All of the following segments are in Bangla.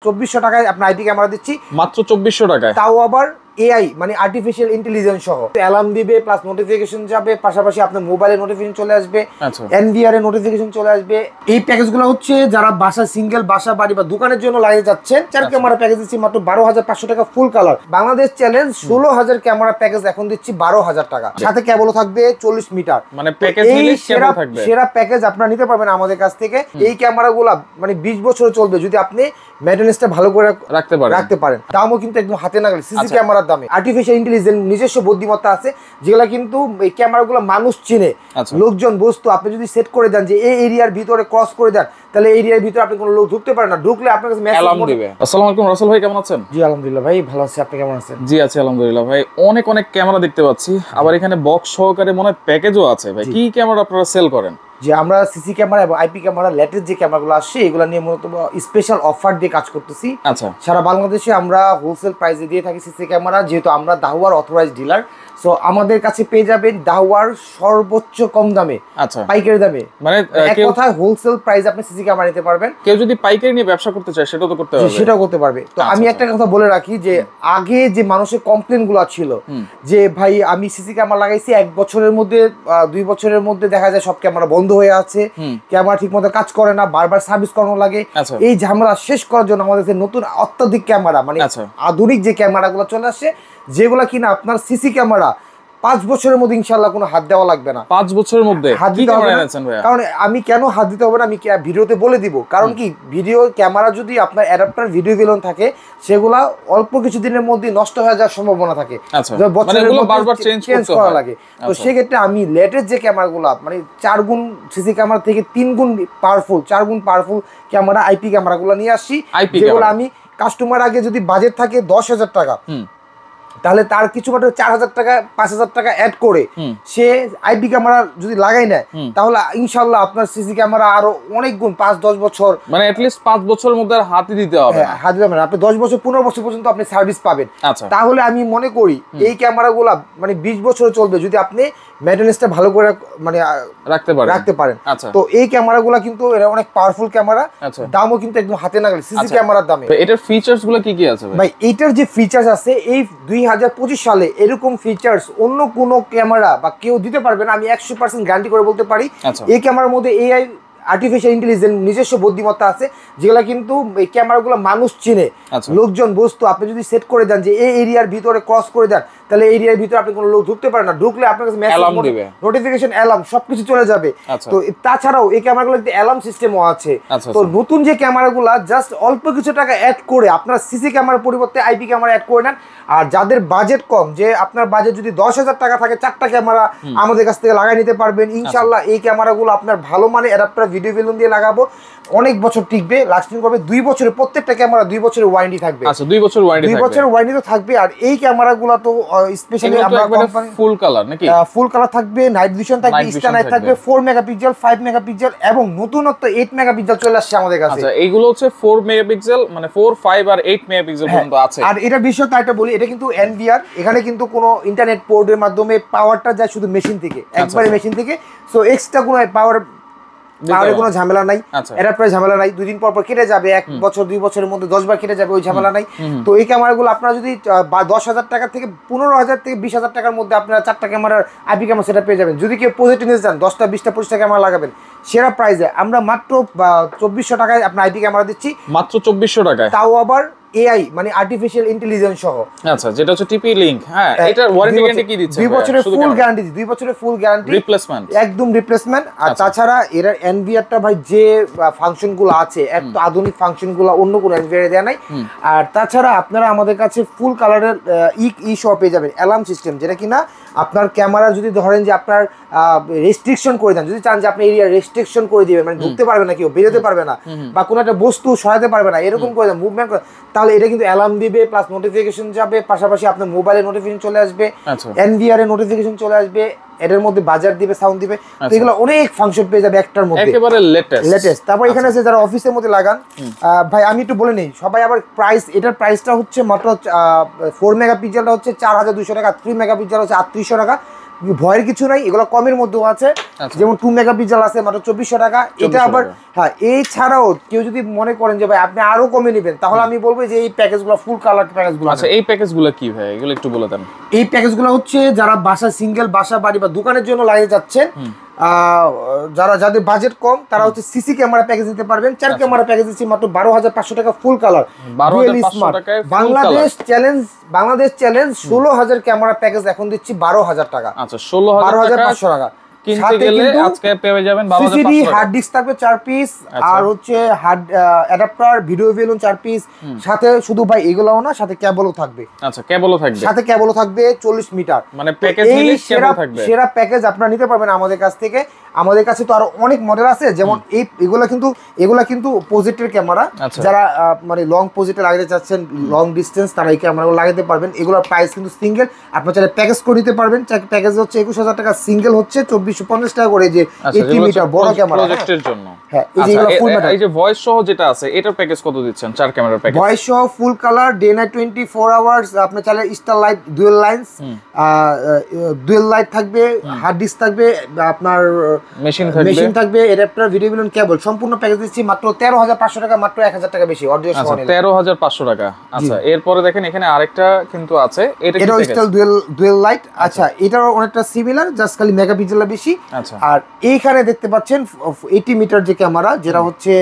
2400 টাকায় আপনার আইপি ক্যামেরা দিচ্ছি মাত্র 2400 টাকায়, তাও আবার এআই মানে আর্টিফিশিয়াল ইন্টেলিজেন্স সহ। অ্যালার্ম দিবে প্লাস নোটিফিকেশন যাবে, পাশাপাশি আপনার মোবাইলে নোটিফিকেশন চলে আসবে, এনভিআর এ নোটিফিকেশন চলে আসবে। এই প্যাকেজগুলো হচ্ছে যারা বাসা সিঙ্গেল বাসা বাড়ি বা দোকানের জন্য লাগিয়ে যাচ্ছেন, 4 ক্যামেরা প্যাকেজ দিচ্ছি মাত্র 12500 টাকা full colour. Bangladesh challenge 16000 camera package এখন দিচ্ছি 12000 টাকা, সাথে কেবল থাকবে 40 মিটার। মানে প্যাকেজ নিলে কেবল থাকবে। সেরা প্যাকেজ আপনারা নিতে পারবেন আমাদের কাছ থেকে। এই ক্যামেরাগুলো মানে 20 বছর চলবে যদি আপনি মেইনটেনেন্সটা ভালো করে রাখতে পারেন। দামও কিন্তু একদম হাতে নাগালে, সিসি ক্যামেরার দামে। আর্টিফিশিয়াল ইন্টেলিজেন্স নিজস্ব বুদ্ধিমত্তা আছে, যেগুলো কিন্তু এই ক্যামেরাগুলো মানুষ চিনে, লোকজন বস্তু আপনি যদি সেট করে দেন যে এই এরিয়ার ভিতরে ক্রস করে দেন, তাহলে এরিয়ার ভিতরে আপনি কোনো লোক ঢুকতে পারে না, ঢুকলে আপনার কাছে মেসেজ দিবে। আসসালামু আলাইকুম রাসেল ভাই, কেমন আছেন? জি আলহামদুলিল্লাহ ভাই, ভালো আছি, আপনি কেমন আছেন? জি আছি আলহামদুলিল্লাহ ভাই। অনেক ক্যামেরা দেখতে পাচ্ছি, আবার এখানে বক্স সহকারে মনে হয় প্যাকেজও আছে ভাই। কি ক্যামেরা আপনারা সেল করেন? যে আমরা সিসি ক্যামেরা এবং আইপি ক্যামেরা লেটেস্ট যে ক্যামেরাগুলো আসছে এগুলো নিয়ে মূলত স্পেশাল অফার দিয়ে কাজ করতেছি। আচ্ছা, সারা বাংলাদেশে আমরা হোলসেল প্রাইসে দিয়ে থাকি সিসি ক্যামেরা, যেহেতু আমরা দাহুয়ার অথরাইজড ডিলার। সো আমাদের কাছে পেয়ে যাবেন দাহুয়ার সর্বোচ্চ কম দামে, আচ্ছা পাইকারি দামে, মানে এক কথায় হোলসেল প্রাইস আপনি সিসি ক্যামেরা নিতে পারবেন। কেউ যদি পাইকারি নিয়ে ব্যবসা করতে চায় সেটাও তো করতে পারবে, সেটাও করতে পারবে। তো আমি একটা কথা বলে রাখি যে আগে যে মানুষের কমপ্লেন গুলো ছিল যে ভাই আমি সিসি ক্যামেরা লাগাইছি 1 বছরের মধ্যে 2 বছরের মধ্যে দেখা যায় সব ক্যামেরা বন্ধ হয়ে আছে, ক্যামেরা ঠিক মতো কাজ করে না, বারবার সার্ভিস করানো লাগে। এই ঝামেলা শেষ করার জন্য আমাদের নতুন অত্যাধুনিক ক্যামেরা মানে আধুনিক যে ক্যামেরাগুলো চলে আসছে, যেগুলো কিনা আপনার সিসি ক্যামেরা 5 বছরের মধ্যে ইনশাআল্লাহ কোনো হাত দেওয়া লাগবে না। 5 বছরের মধ্যে হাত দিতে হবে না। কারণ আমি কেন হাত দিতে হবে না আমি ভিডিওতে বলে দিব। কারণ কি, ভিডিও ক্যামেরা যদি আপনার অ্যাডাপ্টার ভিডিও ভিলন থাকে, সেগুলা অল্প কিছু দিনের মধ্যে নষ্ট হয়ে যাওয়ার সম্ভাবনা থাকে, বছরের মধ্যে বারবার চেঞ্জ করা লাগে। তো সেক্ষেত্রে আমি লেটেস্ট যে ক্যামেরাগুলো মানে 4 গুণ সিসি ক্যামেরা থেকে 3 গুণ পাওয়ারফুল, 4 গুণ পাওয়ারফুল ক্যামেরা আইপি ক্যামেরাগুলো নিয়ে আসছি, যেগুলো আমি কাস্টমার আগে যদি বাজেট থাকে 10,000 টাকা, তাহলে তার কিছু 4000 টাকা 5000 টাকা অ্যাড করে সে আইপি ক্যামেরা যদি লাগাই নেয়, তাহলে ইনশাআল্লাহ আপনার সিসি ক্যামেরা আরো অনেক গুণ 5-10 বছর, মানে অ্যাটলিস্ট 5 বছরের মধ্যে হাতই দিতে হবে। হ্যাঁ, হাত দিতে হবে না, আপনি 10 বছর 15 বছর পর্যন্ত আপনি সার্ভিস পাবেন। তাহলে আমি মনে করি এই ক্যামেরাগুলো মানে 20 বছর চলবে যদি আপনি মেইনটেনেন্সটা ভালো করে মানে রাখতে পারেন। তো এই ক্যামেরাগুলো কিন্তু এরা অনেক পাওয়ারফুল ক্যামেরা, দামও কিন্তু একদম হাতে নাগালে সিসি ক্যামেরার দামে। এটার ফিচারস গুলো কি আছে ভাই? এটার যে ফিচারস আছে এই 2025 সালে এরকম ফিচারস অন্য কোনো ক্যামেরা বা কেউ দিতে পারবে না, আমি 100% গ্যারান্টি করে বলতে পারি। এই ক্যামেরার মধ্যে এআই আর্টিফিশিয়াল ইন্টেলিজেন্স নিজস্ব বুদ্ধিমত্তা আছে, যেগুলো কিন্তু এই ক্যামেরাগুলো মানুষ চিনে, লোকজন বস্তু আপনি যদি সেট করে দেন যে এই এরিয়ার ভিতরে ক্রস করে দেন, তাহলে এরিয়ার ভিতরে আপনি কোনো লোক ঢুকতে পারে না, ঢুকলে আপনার কাছে মেসেজ দিবে, নোটিফিকেশন, অ্যালার্ম সবকিছু চলে যাবে। তো তাছাড়াও এই ক্যামেরাগুলোতে অ্যালার্ম সিস্টেমও আছে। তো নতুন যে ক্যামেরাগুলো জাস্ট অল্প কিছু টাকা অ্যাড করে আপনার সিসি ক্যামেরার পরিবর্তে আইপি ক্যামেরা অ্যাড করে নেন। আর যাদের বাজেট কম, যে আপনার বাজেট যদি 10,000 টাকা থাকে, 4টা ক্যামেরা আমাদের কাছ থেকে লাগাই নিতে পারবেন ইনশাআল্লাহ। এই ক্যামেরাগুলো আপনার ভালো মানে অ্যাডাপ্টার ভিডিও ফিল্ম দিয়ে লাগাবো, অনেক বছর টিকবে, লাস্টিং করবে। 2 বছরের প্রত্যেকটা ক্যামেরা 2 বছরের ওয়ারেন্টি থাকবে। আচ্ছা, 2 বছর ওয়ারেন্টি থাকবে, 2 বছরের ওয়ারেন্টি তো থাকবে। আর এই ক্যামেরাগুলো তো স্পেশালি আমরা কোম্পানি ফুল কালার নাকি? ফুল কালার থাকবে, নাইট ভিশন থাকবে, স্টার নাইট থাকবে, 4 মেগাপিক্সেল, 5 মেগাপিক্সেল এবং নতুনত্ব 8 মেগাপিক্সেল চলে আসছে আমাদের কাছে। আচ্ছা, এইগুলো হচ্ছে 4 মেগাপিক্সেল, মানে 4, 5 আর 8 মেগাপিক্সেল পর্যন্ত আছে। আর এটা বিষয় তাইটা বলি, এটা কিন্তু এনভিআর, এখানে কিন্তু কোনো ইন্টারনেট পোর্টের মাধ্যমে পাওয়ারটা যায় শুধু মেশিন থেকে, একবারে মেশিন থেকে। সো এক্সট্রা কোনো পাওয়ার কোনো ঝামেলা নাই, অ্যাডাপ্টার ঝামেলা নাই, 2 দিন পর পর কেটে যাবে, 1 বছর 2 বছরের মধ্যে 10 বার কেটে যাবে, ওই ঝামেলা নাই। তো এই ক্যামেরাগুলো আপনারা যদি 10,000 টাকা থেকে 15,000 থেকে 20,000 টাকার মধ্যে আপনারা 4টা ক্যামেরার আইপি ক্যামেরা সেটা পেয়ে যাবেন। যদি কেউ পজিটিভ নিতে চান 10টা 20টা 25টা ক্যামেরা লাগাবেন, সেরা প্রাইসে আমরা মাত্র 2400 টাকায় আপনার আইপি ক্যামেরা দিচ্ছি, মাত্র 2400 টাকায়, তাও আবার এআই মানে আর্টিফিশিয়াল ইন্টেলিজেন্স সহ। আচ্ছা, যেটা হচ্ছে টিপি লিংক। হ্যাঁ, এটার ওয়ারেন্টি গ্যারান্টি কি দিচ্ছে? 2 বছরের ফুল গ্যারান্টি, 2 বছরের ফুল গ্যারান্টি, রিপ্লেসমেন্ট, একদম রিপ্লেসমেন্ট। আর তাছাড়া এর এনভিআরটা ভাই যে ফাংশনগুলো আছে, এত আধুনিক ফাংশনগুলো অন্য কোনো এনভিআর দেয়া নাই। আর তাছাড়া আপনারা আমাদের কাছে ফুল কালারের ই শো পেয়ে যাবেন, অ্যালার্ম সিস্টেম, যেটা কিনা আপনার ক্যামেরা যদি ধরেন যে আপনার রেস্ট্রিকশন করে দেন, যদি চান যে আপনি এরিয়া রেস্ট্রিকশন করে দিবেন, মানে ঢুকতে পারবে না, কেউ বেরোতে পারবে না, বা কোনো একটা বস্তু সরাতে পারবে না, এরকম করে দেন, মুভমেন্ট করে, তাহলে এটা কিন্তু অ্যালার্ম দিবে প্লাস নোটিফিকেশন যাবে, পাশাপাশি আপনার মোবাইলে নোটিফিকেশন চলে আসবে, এনভিআর এ নোটিফিকেশন চলে আসবে, এটার মধ্যে বাজার দিবে, সাউন্ড দিবে। তো এগুলো অনেক ফাংশন পেয়ে যাবে একটার মধ্যে, একেবারে লেটেস্ট। তারপর এখানে আছে যারা অফিসের মধ্যে লাগান, ভাই আমি একটু বলে নেই সবাই আবার প্রাইস, এটার প্রাইসটা হচ্ছে মাত্র 4 মেগাপিক্সেলটা হচ্ছে 4200 টাকা, 3 মেগাপিক্সেল হচ্ছে 3800 টাকা, ভয়ের কিছু নাই, এগুলো কমের মধ্যেও আছে। যেমন 2 মেগাপিক্সেল আছে মাত্র 2400 টাকা। এটা আবার হ্যাঁ, এই ছাড়াও কেউ যদি মনে করেন যে ভাই আপনি আরো কমে নেবেন, তাহলে আমি বলবো যে এই প্যাকেজগুলো ফুল কালার প্যাকেজগুলো। আচ্ছা, এই প্যাকেজগুলো কি ভাই, এগুলো একটু বলে দেন। এই প্যাকেজগুলো হচ্ছে যারা বাসা সিঙ্গেল বাসা বাড়ি বা দোকানের জন্য লাগিয়ে যাচ্ছেন, যাদের বাজেট কম, তারা হচ্ছে সিসি ক্যামেরা প্যাকেজ নিতে পারবেন। 4 ক্যামেরা প্যাকেজ দিচ্ছি মাত্র 12,500 টাকা ফুল কালার। 12,500 টাকায় বাংলাদেশ চ্যালেঞ্জ 16,000 ক্যামেরা প্যাকেজ এখন দিচ্ছি 12,000 টাকা। আচ্ছা, 16,500 টাকা কিনতে গেলে আজকে পেয়ে যাবেন 12,500 টাকা। হার্ড ডিস্ক থাকবে 4 পিস, আর হচ্ছে hard adapter, video balun 4 piece, সাথে শুধু ভাই এগুলাও না, সাথে কেবলও থাকবে। আচ্ছা, কেবলও থাকবে, সাথে কেবলও থাকবে 40 মিটার। মানে প্যাকেজ নিলে কেবল থাকবে। সেরা প্যাকেজ আপনারা নিতে পারবেন আমাদের কাছ থেকে। আমাদের কাছে তো আরো অনেক মডেল আছে, যেমন এগুলা কিন্তু পজিটিভ ক্যামেরা। যারা মানে লং পজিটিভ লাগাতে চাচ্ছেন, লং ডিসটেন্স, তারা এই ক্যামেরাগুলো লাগাতে পারবেন। এগুলোর প্রাইস কিন্তু সিঙ্গেল, আপনারা চাইলে প্যাকেজ করে নিতে পারবেন। প্যাকেজ হচ্ছে 21,000 টাকা, সিঙ্গেল হচ্ছে 2450 টাকা করে, যে 80 মিটার বড় ক্যামেরা প্রজেক্টের জন্য। হ্যাঁ, এই যে এগুলো ফুল ম্যাটার। এই যে ভয়েস সহ যেটা আছে, এটার প্যাকেজ কত দিচ্ছেন? 4 ক্যামেরার প্যাকেজ, ভয়েস সহ full colour, day night 24 hours. আপনি চাইলে স্টার লাইট ডুয়াল লাইট থাকবে, হার্ড ডিস্ক থাকবে, আপনার মেশিন থাকবে, অ্যাডাপ্টার, ভিডিও বেলুন, কেবল, সম্পূর্ণ প্যাকেজ দিচ্ছি মাত্র 13,500 টাকা, মাত্র 1,000 টাকা বেশি অডিও সহ। 13,500 টাকা। আচ্ছা, এরপরে দেখেন এখানে আরেকটা কিন্তু আছে, এটাও স্টার ডুয়াল লাইট। আচ্ছা, এটারও অনেকটা সিমিলার, জাস্ট খালি মেগাপিক্সেলটা বেশি। আর এইখানে দেখতে পাচ্ছেন 80 মিটার যে ক্যামেরা, যেটা হচ্ছে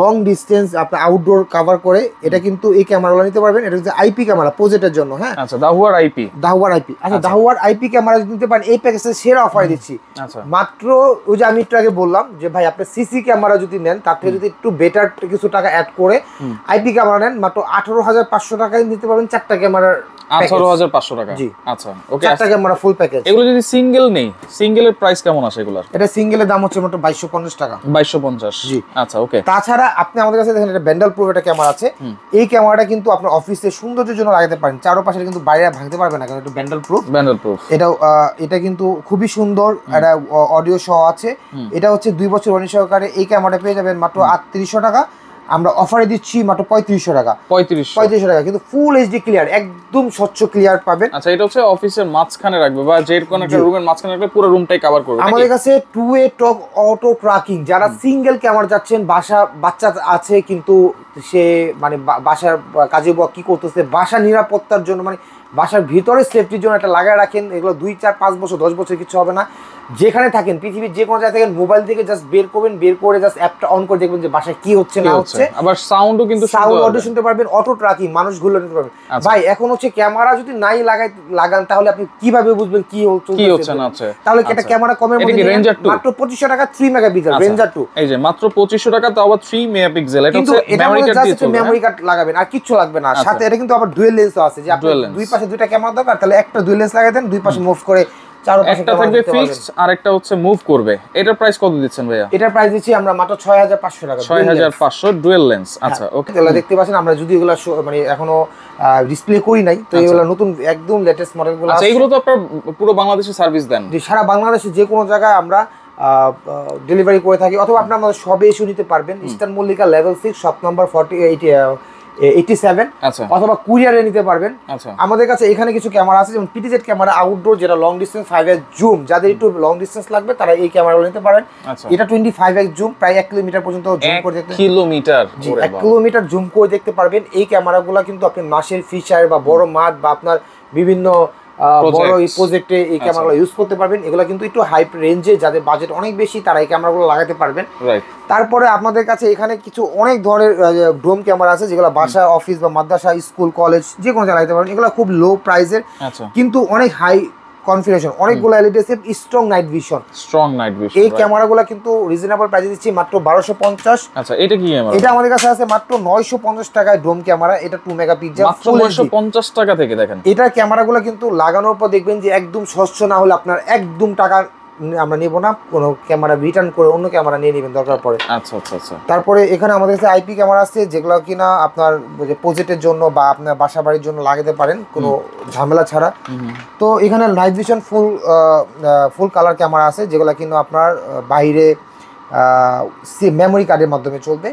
লং ডিসটেন্স আপনি আউটডোর কভার করে, এটা কিন্তু এই ক্যামেরাগুলো নিতে পারবেন। এটা হচ্ছে আইপি ক্যামেরা, প্রজেক্টের জন্য। হ্যাঁ, আচ্ছা, দাহুয়ার আইপি। আচ্ছা, দাহুয়ার আইপি ক্যামেরা যদি নিতে পারেন, এই প্যাকেজে সেরা অফার দিচ্ছি। আচ্ছা, মাত্র ওই যে আমি একটু আগে বললাম যে ভাই আপনি সিসি ক্যামেরা যদি নেন, তার থেকে যদি একটু বেটার কিছু টাকা অ্যাড করে আইপি ক্যামেরা নেন, মাত্র 18,500 টাকায় নিতে পারবেন 4টা ক্যামেরার 18,500 টাকা। জি, আচ্ছা, ওকে। 4টা ক্যামেরা ফুল প্যাকেজ। এগুলো যদি সিঙ্গেল নেই, সিঙ্গেলের প্রাইস কেমন আসে এগুলার? এটা সিঙ্গেলের দাম হচ্ছে মাত্র 2250 টাকা। 2250। জি, আচ্ছা, ওকে। তাছাড়া আপনি আমাদের কাছে দেখেন একটা ব্যান্ডেল প্রুফ একটা ক্যামেরা আছে। এই ক্যামেরাটা কিন্তু আপনার অফিসে সৌন্দর্যের জন্য লাগাতে পারেন, চারপাশে কিন্তু বাইরে ভাঙতে পারবে না, কারণ এটা ব্যান্ডেল প্রুফ। এটা কিন্তু খুবই সুন্দর, এটা অডিও সহ আছে। এটা হচ্ছে 2 বছর ওয়ারেন্টি সহকারে। এই ক্যামেরাটা পেয়ে যাবেন মাত্র 3800 টাকা। আমরা অফারে দিচ্ছি মাত্র 3500 টাকা। 3500 টাকা, কিন্তু ফুল এইচডি ক্লিয়ার, একদম স্বচ্ছ ক্লিয়ার পাবেন। আচ্ছা, এটা হচ্ছে অফিসের মাঝখানে রাখবে বা যে কোনো একটা রুমের মাঝখানে রাখলে পুরো রুমটাই কভার করবে। আমাদের কাছে 2-way টক অটো ট্র্যাকিং, যারা সিঙ্গেল ক্যামেরা যাচ্ছেন, বাচ্চা আছে কিন্তু সে মানে বাসার কাজে কি করতেছে, বাসা নিরাপত্তার জন্য, মানে বাসার ভিতরে সেফটির জন্য একটা লাগায় রাখেন। এগুলো 2, 4, 5 বছর 10 বছর কিছু হবে না। যেখানে থাকেন, পৃথিবীর যে কোনো জায়গায় থাকেন, মোবাইল থেকে জাস্ট বের করবেন, বের করে জাস্ট অ্যাপটা অন করে দেখবেন যে বাসায় কি হচ্ছে না হচ্ছে। আবার সাউন্ডও কিন্তু অডিও শুনতে পারবেন, অটো ট্র্যাকিং, মানুষগুলো নিতে পারবেন। ভাই এখন হচ্ছে ক্যামেরা যদি নাই লাগান, তাহলে আপনি কিভাবে বুঝবেন কি হচ্ছে না হচ্ছে? তাহলে একটা ক্যামেরা কমের মধ্যে মাত্র 2500 টাকা 3 মেগাপিক্সেল রেঞ্জার 2। এই যে মাত্র 2500 টাকা, তাও আবার 3 মেগাপিক্সেল। এটা হচ্ছে মেমরি কার্ড লাগাবেন, আর কিছু লাগবে না। সাথে এটা কিন্তু আবার ডুয়াল লেন্সও আছে, যে আপনি দুই পাশে দুইটা ক্যামেরা দরকার, তাহলে একটা ডুয়াল লেন্স লাগাই দেন, দুই পাশে মুভ করে একটা থাকবে ফিক্সড, আর একটা হচ্ছে মুভ করবে। এটার প্রাইস কত দিচ্ছেন ভাইয়া? এটার প্রাইস দিচ্ছি আমরা মাত্র 6500 টাকা। 6500 ডুয়াল লেন্স। আচ্ছা, ওকে। এগুলো দেখতে পাচ্ছেন, আমরা যদি এগুলো মানে এখনো ডিসপ্লে করি নাই, তো এগুলো নতুন একদম লেটেস্ট মডেলগুলো আছে। আচ্ছা, এগুলো তো আপনারা পুরো বাংলাদেশে সার্ভিস দেন? জি, সারা বাংলাদেশে যে কোনো জায়গায় আমরা ডেলিভারি করে থাকি, অথবা আপনি আমাদের সবে এসে নিতে পারবেন। Eastern Mallika level 6 shop number 87, অথবা কুরিয়ারে নিতে পারবেন। আমাদের কাছে এখানে কিছু ক্যামেরা আছে, যেমন পিটিজেড ক্যামেরা আউটডোর, যেটা লং ডিসটেন্স 5x জুম, যাদের একটু লং ডিসটেন্স লাগবে তারা এই ক্যামেরাগুলো নিতে পারেন। এটা 25x জুম, প্রায় 1 কিলোমিটার পর্যন্ত জুম করে দেখতে 1 কিলোমিটার জুম করে দেখতে পারবেন। এই ক্যামেরাগুলো কিন্তু আপনি মাছের ফিশার বা বড় মাছ বা আপনার বিভিন্ন বড় এই প্রজেক্টে এই ক্যামেরাগুলো ইউজ করতে পারবেন। এগুলো কিন্তু একটু হাই রেঞ্জে, যাদের বাজেট অনেক বেশি, তারা এই ক্যামেরাগুলো লাগাতে পারবেন। তারপরে আপনাদের কাছে এখানে কিছু অনেক ধরনের ড্রোন ক্যামেরা আছে, যেগুলো বাসা, অফিস বা মাদ্রাসা, স্কুল, কলেজ যে কোনো জায়গায় লাগাতে পারবেন। এগুলো খুব লো প্রাইসের, কিন্তু অনেক হাই কনফিগারেশন, অনেকগুলো এলইডি আছে, স্ট্রং নাইট ভিশন। এই ক্যামেরাগুলো কিন্তু রিজনেবল প্রাইসে দিচ্ছি মাত্র 1250। আচ্ছা, এটা কি ক্যামেরা? এটা আমাদের কাছে আছে মাত্র 950 টাকায় ড্রোন ক্যামেরা। এটা 2 মেগাপিক্সেল, মাত্র 950 টাকা থেকে। দেখেন এটা ক্যামেরাগুলো কিন্তু লাগানোর পর দেখবেন যে একদম স্বচ্ছ, না হলে আপনার একদম টাকা আমরা নেব না, কোনো ক্যামেরা রিটার্ন করে অন্য ক্যামেরা নিয়ে নেবেন দরকার পড়ে। আচ্ছা আচ্ছা আচ্ছা। তারপরে এখানে আমাদের কাছে আইপি ক্যামেরা আছে, যেগুলো কিনা আপনার প্রজেক্টের জন্য বা আপনার বাসা বাড়ির জন্য লাগাতে পারেন কোনো ঝামেলা ছাড়া। তো এখানে night vision full colour camera আছে, যেগুলো কিনা আপনার বাইরে মেমোরি কার্ডের মাধ্যমে চলবে,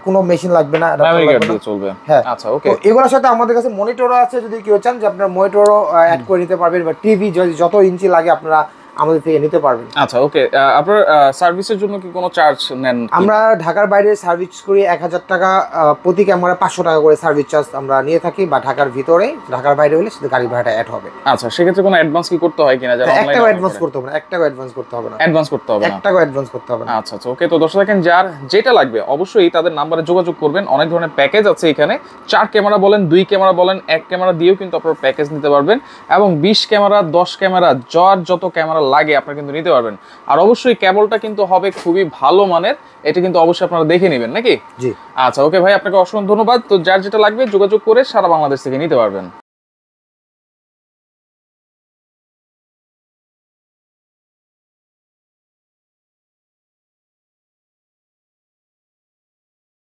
কোনো মেশিন লাগবে না, মেমোরি কার্ড দিয়ে চলবে। হ্যাঁ আচ্ছা ওকে। তো এগুলোর সাথে আমাদের কাছে মনিটরও আছে, যদি কেউ চান যে আপনার মনিটরও অ্যাড করে নিতে পারবেন, বা টিভি যত ইঞ্চি লাগে আপনারা আমাদের থেকে নিতে পারবেন। আচ্ছা ওকে। আপনার সার্ভিসের জন্য কি কোনো চার্জ নেন? আমরা ঢাকার বাইরে সার্ভিস করি 1000 টাকা প্রতি ক্যামেরা, 500 টাকা করে সার্ভিস চার্জ আমরা নিয়ে থাকি, বা ঢাকার ভিতরে, ঢাকার বাইরে হলে সেটা গাড়ি ভাড়াটা অ্যাড হবে। আচ্ছা সেক্ষেত্রে কোনো অ্যাডভান্স কি করতে হয় কিনা? যারা এক অনলাইনে টাকা অ্যাডভান্স করতে হবে না, এক টাকা অ্যাডভান্স করতে হবে না, অ্যাডভান্স করতে হবে না, এক টাকা অ্যাডভান্স করতে হবে না। আচ্ছা আচ্ছা ওকে। তো দর্শক দেখেন, যার যেটা লাগবে অবশ্যই তাদের নাম্বারে যোগাযোগ করবেন। অনেক ধরনের প্যাকেজ আছে এখানে, 4 ক্যামেরা বলেন, 2 ক্যামেরা বলেন, 1 ক্যামেরা দিয়েও কিন্তু আপনারা প্যাকেজ নিতে পারবেন, এবং 20 ক্যামেরা, 10 ক্যামেরা, যার যত ক্যামেরা লাগে আপনারা কিন্তু নিতে পারবেন। আর অবশ্যই কেবলটা কিন্তু হবে খুবই ভালো মানের, এটা কিন্তু অবশ্যই আপনারা দেখে নেবেন নাকি? জি আচ্ছা ওকে ভাই, আপনাকে অসংখ্য ধন্যবাদ। তো যার যেটা লাগবে যোগাযোগ করে সারা বাংলাদেশ থেকে নিতে পারবেন।